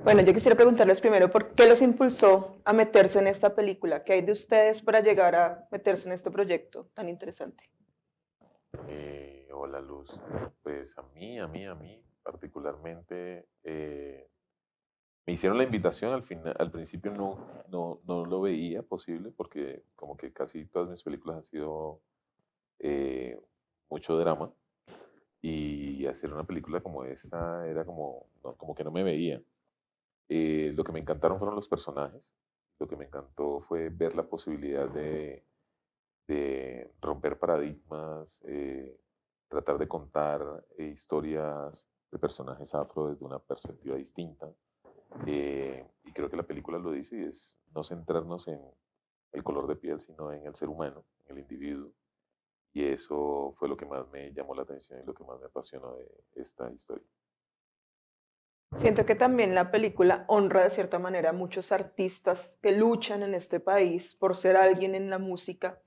Bueno, yo quisiera preguntarles primero por qué los impulsó a meterse en esta película. ¿Qué hay de ustedes para llegar a meterse en este proyecto tan interesante? Hola Luz. Pues a mí particularmente me hicieron la invitación al final, al principio no lo veía posible porque como que casi todas mis películas han sido eh, mucho drama y hacer una película como esta era como, como que no me veía. Lo que me encantaron fueron los personajes, lo que me encantó fue ver la posibilidad de romper paradigmas, tratar de contar historias de personajes afro desde una perspectiva distinta. Y creo que la película lo dice y es no centrarnos en el color de piel, sino en el ser humano, en el individuo. Y eso fue lo que más me llamó la atención y lo que más me apasionó de esta historia. Siento que también la película honra de cierta manera a muchos artistas que luchan en este país por ser alguien en la música.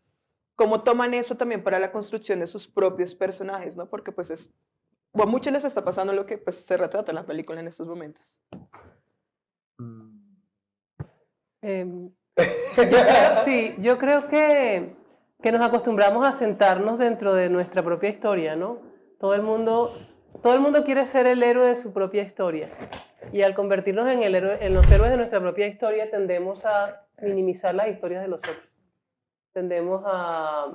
¿Cómo toman eso también para la construcción de sus propios personajes, no? Porque pues o a muchos les está pasando lo que pues se retrata en la película en estos momentos. Mm. Em, yo creo, sí, yo creo que nos acostumbramos a sentarnos dentro de nuestra propia historia, ¿no? Todo el mundo, todo el mundo quiere ser el héroe de su propia historia. Y al convertirnos en, en los héroes de nuestra propia historia, tendemos a minimizar las historias de los otros. Tendemos a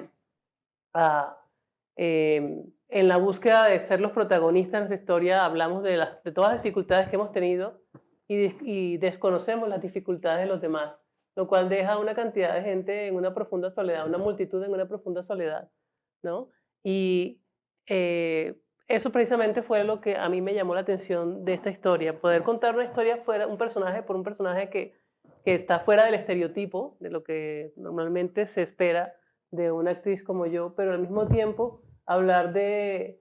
en la búsqueda de ser los protagonistas de nuestra historia, hablamos de todas las dificultades que hemos tenido y desconocemos las dificultades de los demás, lo cual deja una cantidad de gente en una profunda soledad, una multitud en una profunda soledad, ¿no? Y eso precisamente fue lo que a mí me llamó la atención de esta historia, poder contar una historia fuera, un personaje por un personaje que está fuera del estereotipo, de lo que normalmente se espera de una actriz como yo, pero al mismo tiempo hablar de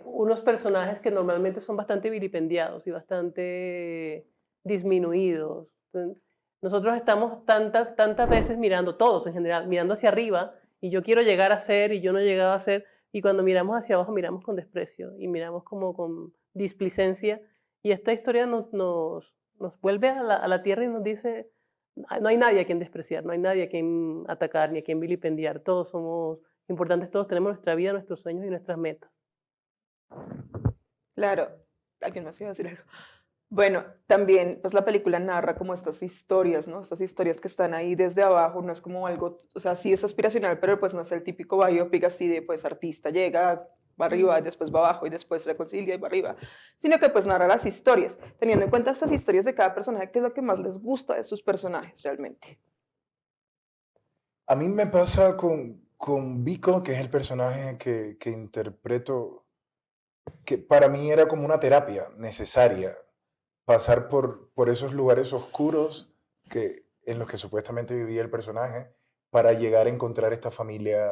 unos personajes que normalmente son bastante vilipendiados y bastante disminuidos. Nosotros estamos tantas veces mirando, todos en general, mirando hacia arriba y yo quiero llegar a ser y yo no he llegado a ser, y cuando miramos hacia abajo miramos con desprecio y miramos como con displicencia, y esta historia nos vuelve a la tierra y nos dice, no hay nadie a quien despreciar, no hay nadie a quien atacar ni a quien vilipendiar, todos somos importantes, todos tenemos nuestra vida, nuestros sueños y nuestras metas. Claro, alguien más iba a decir algo. Bueno, también pues la película narra como estas historias, ¿no? Estas historias que están ahí desde abajo, no es como algo, o sea, sí es aspiracional, pero pues no es el típico biopic así de pues artista llega, va arriba, después va abajo y después reconcilia y va arriba, sino que pues narra las historias, teniendo en cuenta estas historias de cada personaje, que es lo que más les gusta de sus personajes realmente. A mí me pasa con Vico, que es el personaje que interpreto, que para mí era como una terapia necesaria, pasar por esos lugares oscuros en los que supuestamente vivía el personaje para llegar a encontrar esta familia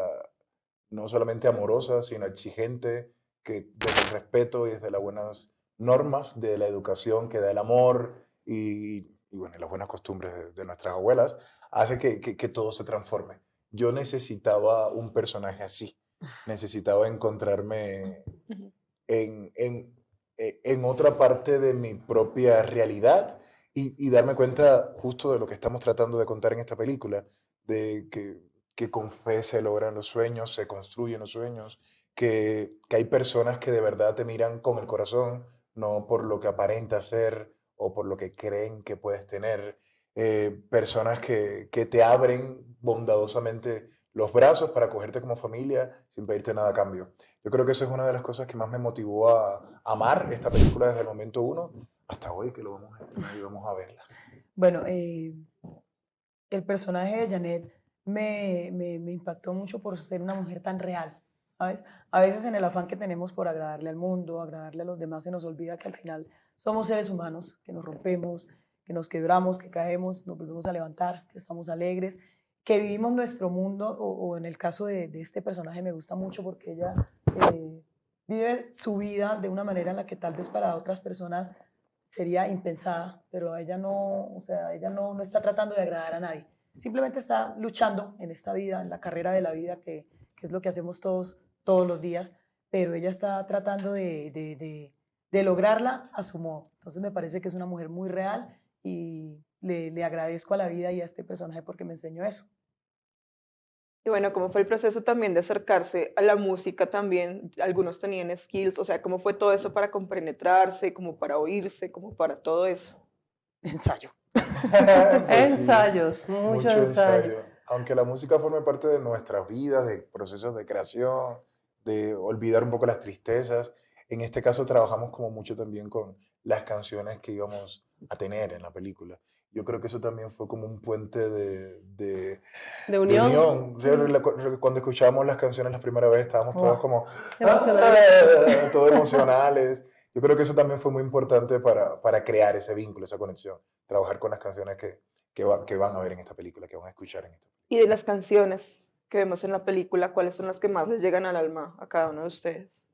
no solamente amorosa, sino exigente, que desde el respeto y desde las buenas normas de la educación que da el amor y bueno, y las buenas costumbres de nuestras abuelas, hace que todo se transforme. Yo necesitaba un personaje así, necesitaba encontrarme Ujú. en otra parte de mi propia realidad y darme cuenta justo de lo que estamos tratando de contar en esta película, de que con fe se logran los sueños, se construyen los sueños, que hay personas que de verdad te miran con el corazón, no por lo que aparenta ser o por lo que creen que puedes tener. Personas que te abren bondadosamente los brazos para acogerte como familia sin pedirte nada a cambio. Yo creo que esa es una de las cosas que más me motivó a amar esta película desde el momento uno hasta hoy que lo vamos a estrenar y vamos a verla. Bueno, el personaje de Janet me impactó mucho por ser una mujer tan real, ¿sabes? A veces en el afán que tenemos por agradarle al mundo, agradarle a los demás, se nos olvida que al final somos seres humanos, que nos rompemos, que nos quebramos, que caemos, nos volvemos a levantar, que estamos alegres, que vivimos nuestro mundo, o en el caso de este personaje me gusta mucho porque ella vive su vida de una manera en la que tal vez para otras personas sería impensada, pero ella no, o sea, ella no está tratando de agradar a nadie. Simplemente está luchando en esta vida, en la carrera de la vida, que es lo que hacemos todos los días, pero ella está tratando de lograrla a su modo. Entonces me parece que es una mujer muy real y le agradezco a la vida y a este personaje porque me enseñó eso. Y bueno, ¿cómo fue el proceso también de acercarse a la música también? Algunos tenían skills, o sea, ¿cómo fue todo eso para compenetrarse, como para oírse, como para todo eso? Ensayo. Pues sí, Ensayos, mucho mucho ensayo. ensayo. Aunque la música forme parte de nuestras vidas, de procesos de creación, de olvidar un poco las tristezas, en este caso trabajamos como mucho también con las canciones que íbamos a tener en la película. Yo creo que eso también fue como un puente De de unión. unión. Cuando escuchábamos las canciones la primera vez estábamos todos Wow. como Emocionales. todos emocionales. Yo creo que eso también fue muy importante para crear ese vínculo, esa conexión. Trabajar con las canciones que van a ver en esta película, que van a escuchar en esta película. Y de las canciones que vemos en la película, ¿cuáles son las que más les llegan al alma a cada uno de ustedes?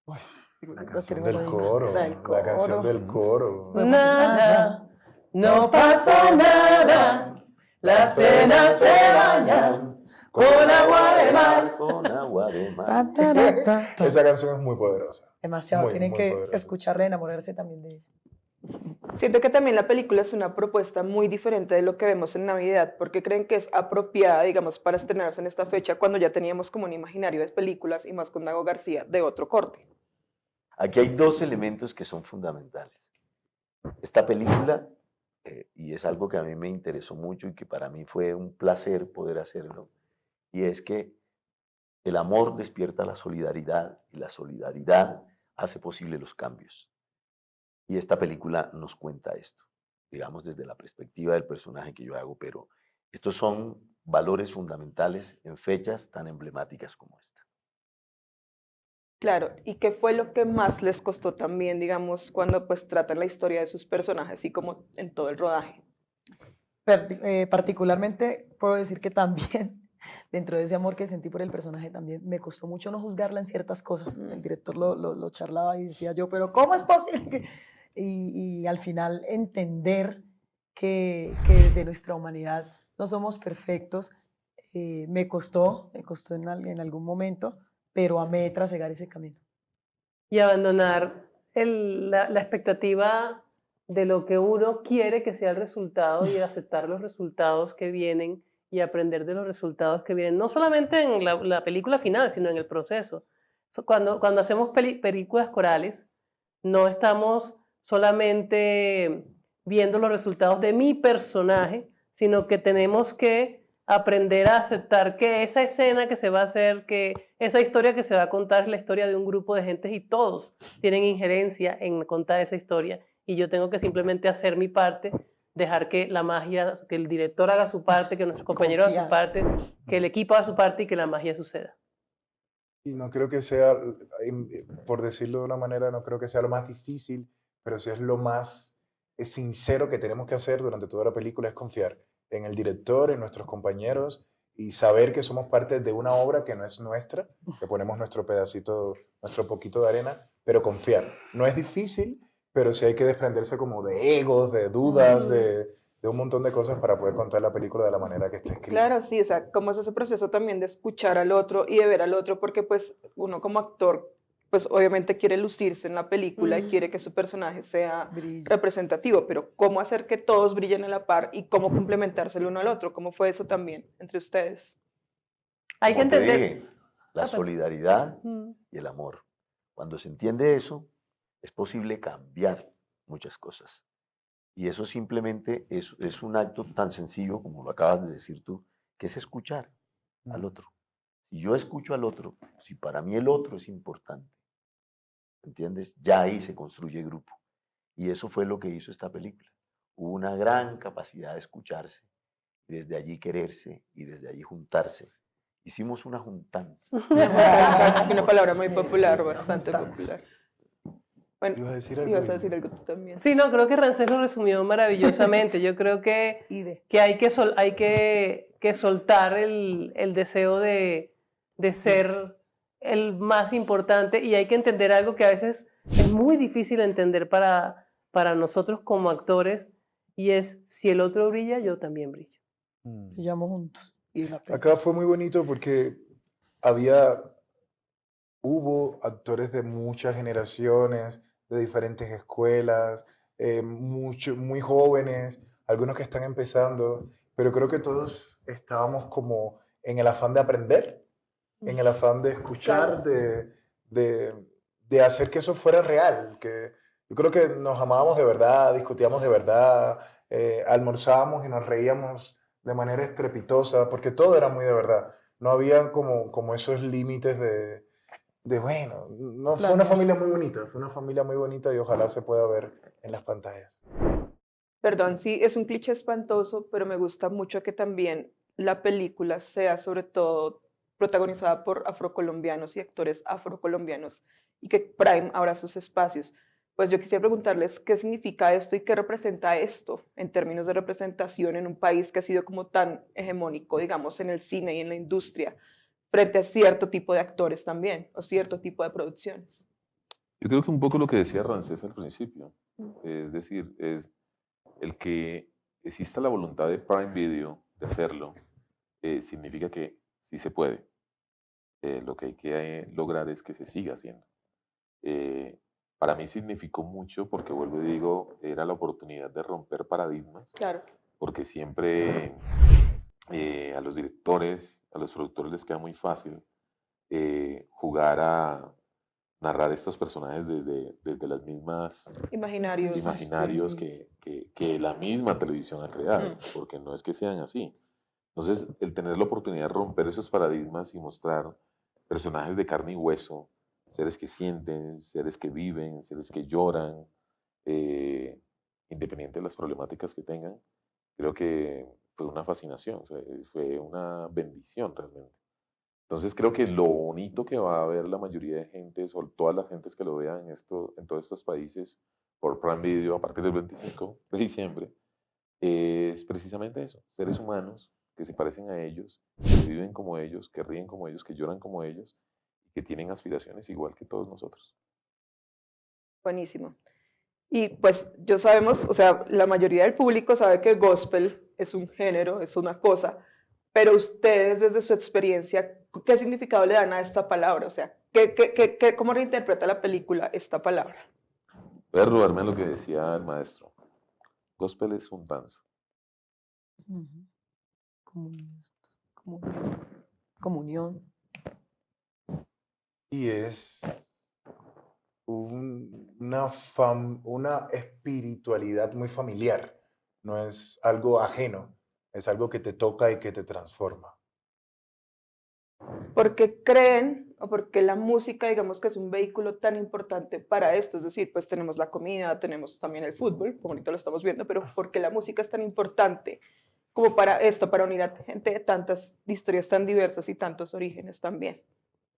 La Lo canción tenemos del ahí. coro, La del la canción coro. del coro. Nada, no pasa nada, las penas se bañan con agua de mar. Con agua de mar. Ta, ta, ra, ta, ta. Esa canción es muy poderosa. Demasiado, Muy, tienen muy que poderosa. escucharla y enamorarse también de ella. Siento que también la película es una propuesta muy diferente de lo que vemos en Navidad, porque creen que es apropiada, digamos, para estrenarse en esta fecha, cuando ya teníamos como un imaginario de películas y más con Dago García de otro corte. Aquí hay dos elementos que son fundamentales. Esta película, y es algo que a mí me interesó mucho y que para mí fue un placer poder hacerlo, y es que el amor despierta la solidaridad y la solidaridad hace posible los cambios. Y esta película nos cuenta esto, digamos desde la perspectiva del personaje que yo hago, pero estos son valores fundamentales en fechas tan emblemáticas como esta. Claro, ¿y qué fue lo que más les costó también, digamos, cuando pues tratan la historia de sus personajes y como en todo el rodaje? Particularmente puedo decir que también, dentro de ese amor que sentí por el personaje, también me costó mucho no juzgarla en ciertas cosas. El director lo charlaba y decía yo, pero ¿cómo es posible que...? Y al final entender que desde nuestra humanidad no somos perfectos, me costó en algún momento, pero amé trasegar ese camino. Y abandonar la expectativa de lo que uno quiere que sea el resultado y aceptar los resultados que vienen y aprender de los resultados que vienen, no solamente en la película final, sino en el proceso. Cuando hacemos películas corales, no estamos solamente viendo los resultados de mi personaje, sino que tenemos que aprender a aceptar que esa escena que se va a hacer, que esa historia que se va a contar es la historia de un grupo de gentes y todos tienen injerencia en contar esa historia. Y yo tengo que simplemente hacer mi parte, dejar que la magia, que el director haga su parte, que nuestro compañero haga su parte, que el equipo haga su parte y que la magia suceda. Y no creo que sea, por decirlo de una manera, no creo que sea lo más difícil, pero sí es lo más sincero que tenemos que hacer durante toda la película, es confiar en el director, en nuestros compañeros y saber que somos parte de una obra que no es nuestra, que ponemos nuestro pedacito, nuestro poquito de arena, pero confiar. No es difícil, pero sí hay que desprenderse como de egos, de dudas, de un montón de cosas para poder contar la película de la manera que está escrita. Claro, sí, o sea, cómo es ese proceso también de escuchar al otro y de ver al otro, porque pues uno como actor, pues obviamente quiere lucirse en la película y quiere que su personaje sea Brilla. representativo, pero cómo hacer que todos brillen a la par y cómo complementarse el uno al otro, ¿cómo fue eso también entre ustedes? Hay que Como te entender. dije, la solidaridad y el amor. Cuando se entiende eso, es posible cambiar muchas cosas. Y eso simplemente es un acto tan sencillo, como lo acabas de decir tú, que es escuchar al otro. Si yo escucho al otro, si para mí el otro es importante, ¿entiendes? Ya ahí se construye grupo. Y eso fue lo que hizo esta película. Hubo una gran capacidad de escucharse, y desde allí quererse y desde allí juntarse. Hicimos una juntanza. Una palabra muy popular, Sí, bastante juntanza. popular. Bueno, ¿Ibas a decir algo? ibas a decir algo tú también. Sí, no, creo que Rancés lo resumió maravillosamente. Yo creo que hay que soltar el deseo de ser el más importante y hay que entender algo que a veces es muy difícil entender para nosotros como actores y es si el otro brilla, yo también brillo. Brillamos juntos. Y la Acá fue muy bonito porque hubo actores de muchas generaciones, de diferentes escuelas, muy jóvenes, algunos que están empezando, pero creo que todos estábamos como en el afán de aprender, en el afán de escuchar, de, de hacer que eso fuera real, que yo creo que nos amábamos de verdad, discutíamos de verdad, almorzábamos y nos reíamos de manera estrepitosa, porque todo era muy de verdad. No había como esos límites de, bueno, no, fue una familia muy bonita, fue una familia muy bonita y ojalá se pueda ver en las pantallas. Perdón, sí, es un cliché espantoso, pero me gusta mucho que también la película sea sobre todo protagonizada por afrocolombianos y actores afrocolombianos y que Prime abra sus espacios. Pues yo quisiera preguntarles qué significa esto y qué representa esto en términos de representación en un país que ha sido como tan hegemónico, digamos, en el cine y en la industria, frente a cierto tipo de actores también o cierto tipo de producciones. Yo creo que un poco lo que decía Rancés al principio, es decir, es el que exista la voluntad de Prime Video de hacerlo, significa que sí se puede. Lo que hay que lograr es que se siga haciendo. Para mí significó mucho porque, vuelvo y digo, era la oportunidad de romper paradigmas, Claro. porque siempre a los directores, a los productores les queda muy fácil jugar a narrar estos personajes desde las mismas Imaginarios. imaginarios Sí. que la misma televisión ha creado, Mm. porque no es que sean así. Entonces, el tener la oportunidad de romper esos paradigmas y mostrar personajes de carne y hueso, seres que sienten, seres que viven, seres que lloran, independiente de las problemáticas que tengan, creo que fue una fascinación, o sea, fue una bendición realmente. Entonces creo que lo bonito que va a ver la mayoría de gentes o todas las gentes que lo vean en todos estos países por Prime Video a partir del 25 de diciembre es precisamente eso, seres humanos que se parecen a ellos, que viven como ellos, que ríen como ellos, que lloran como ellos y que tienen aspiraciones igual que todos nosotros. Buenísimo. Y pues yo sabemos, o sea, la mayoría del público sabe que gospel es un género, es una cosa, pero ustedes desde su experiencia, ¿qué significado le dan a esta palabra? O sea, ¿cómo reinterpreta la película esta palabra? Voy a robarme lo que decía el maestro. Gospel es un danza. Ujú. Comunión, comunión, comunión. Y es una espiritualidad muy familiar, no es algo ajeno, es algo que te toca y que te transforma. ¿Por qué creen o por qué la música, digamos que es un vehículo tan importante para esto? Es decir, pues tenemos la comida, tenemos también el fútbol, como ahorita lo estamos viendo, pero ¿por qué la música es tan importante como para esto, para unir a gente de tantas historias tan diversas y tantos orígenes también?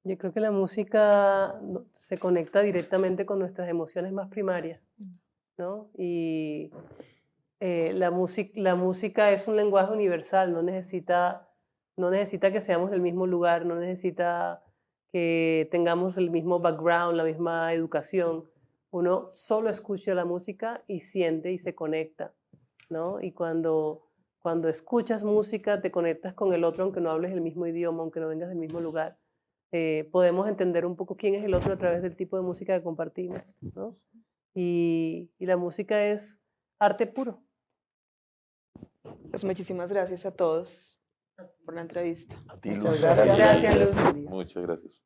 Yo creo que la música se conecta directamente con nuestras emociones más primarias, ¿no? Y la música es un lenguaje universal, no necesita que seamos del mismo lugar, no necesita que tengamos el mismo background, la misma educación. Uno solo escucha la música y siente y se conecta, ¿no? Y cuando escuchas música te conectas con el otro aunque no hables el mismo idioma, aunque no vengas del mismo lugar. Podemos entender un poco quién es el otro a través del tipo de música que compartimos, ¿no? Y la música es arte puro. Pues muchísimas gracias a todos por la entrevista. A ti, Muchas Luz, gracias. Gracias, Luz. Buen día. Muchas gracias.